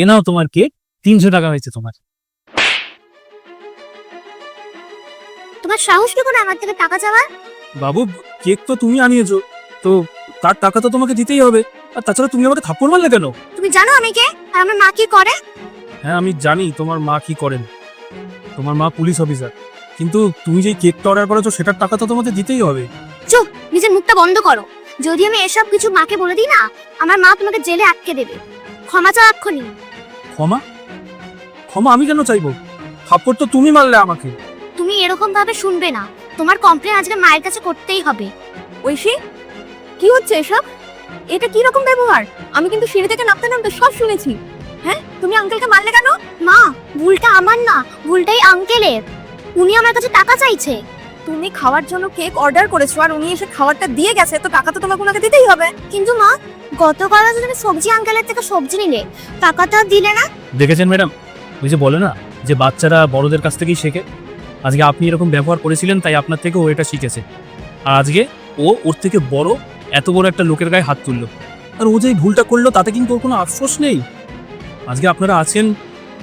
এ নাও তোমার কেক, 300 টাকা হয়েছে তোমার। তোমার সাহস কি করে আমার থেকে টাকা চাওয়ার? বাবু, কেক তো তুমি আনিয়েছো, তো তার টাকা তো তোমাকে দিতেই হবে। আর তাছাড়া তুমি আমাকে থাপ্পড় মারলে কেন? তুমি জানো আমি কে আর আমার মা কি করে? হ্যাঁ, আমি জানি তোমার মা কি করেন। তোমার মা পুলিশ অফিসার, কিন্তু তুমি যেই কেকটা অর্ডার করেছো সেটার টাকা তো তোমাকে দিতেই হবে। চুপ, নিজের মুখটা বন্ধ করো। যদি আমি এসব কিছু মাকে বলে দিই না, আমার মা তোমাকে জেলে আটকে দেবে। ক্ষমা চাও এক্ষুনি। ক্ষমা? ক্ষমা আমি কেন চাইবো? থাপ্পড় তো তুমি মারলে আমাকে। তুমি এরকম ভাবে শুনবে না, তোমার কমপ্লেন আজকে মায়ের কাছে করতেই হবে। ঐশী, কি হচ্ছে এসব? এটা কি রকম ব্যবহার? আমি কিন্তু সিঁড়ি থেকে নামতে নামতে সব শুনেছি। হ্যাঁ, তুমি আঙ্কেলকে মারলে কেন? মা, ভুলটা আমার না, ভুলটাই আঙ্কেলের। উনি আমার কাছে টাকা চাইছে। তুমি খাওয়ার জন্য কেক অর্ডার করেছো আর উনি এসে খাবারটা দিয়ে গেছে, তো টাকা তো তোমাকে ওনাকে দিতেই হবে। কিন্তু মা, গতকাল তুমি সবজি আঙ্কেলের থেকে সবজি নিলে, টাকাটা দিলে না। দেখেছেন ম্যাডাম, ওই যে বলে না যে বাচ্চারা বড়দের কাছ থেকেই শেখে। আজকে আপনি এরকম ব্যবহার করেছিলেন তাই আপনার থেকে ও এটা শিখেছে। আর আজকে ও ওর থেকে বড় এত বড় একটা লোকের গায়ে হাত তুললো, আর ও যে এই ভুলটা করলো তাতে কিন্তু ওর কোনো আফসোস নেই। আজকে আপনারা আছেন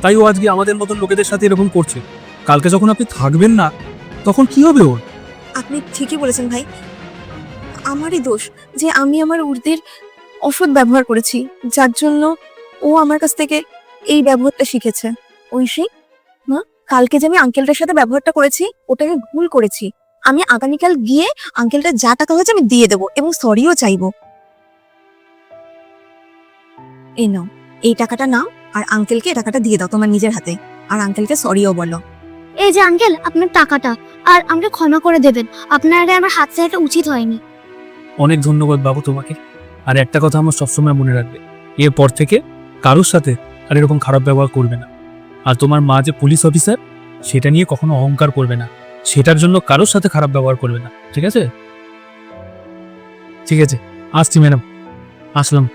তাই ও আজকে আমাদের মতন লোকেদের সাথে এরকম করছে। কালকে যখন আপনি থাকবেন না তখন কি হবে ওর? আপনি ঠিকই বলেছেন ভাই, আমারই দোষ যে আমি আমার উর্দির অসৎ ব্যবহার করেছি, যার জন্য ও আমার কাছ থেকে এই ব্যবহারটা শিখেছে। ঐশী মা, কালকে যে আমি আঙ্কেলটার সাথে ব্যবহারটা করেছি ওটা আমি ভুল করেছি। আমি আগামীকাল গিয়ে আঙ্কেলটা যা টাকা হয়েছে আমি দিয়ে দেবো এবং সরিও চাইবো। এই নাও, এই টাকাটা নাও আর আঙ্কেলকে এই টাকাটা দিয়ে দাও তোমার নিজের হাতে, আর আঙ্কেলকে সরিও বলো। এই যে আঙ্কেল, আপনার টাকাটা, আর আমাকে ক্ষমা করে দেবেন। আপনার আগে আমার হাত চাইটা উচিত হয়নি। অনেক ধন্যবাদ বাবু তোমাকে। আর একটা কথা আমার সবসময় মনে রাখবে, এরপর থেকে কারোর সাথে আর এরকম খারাপ ব্যবহার করবে না। আর তোমার মা যে পুলিশ অফিসার সেটা নিয়ে কখনো অহংকার করবে না, সেটার জন্য কারোর সাথে খারাপ ব্যবহার করবে না, ঠিক আছে? ঠিক আছে, আসছি ম্যাডাম, আসলাম।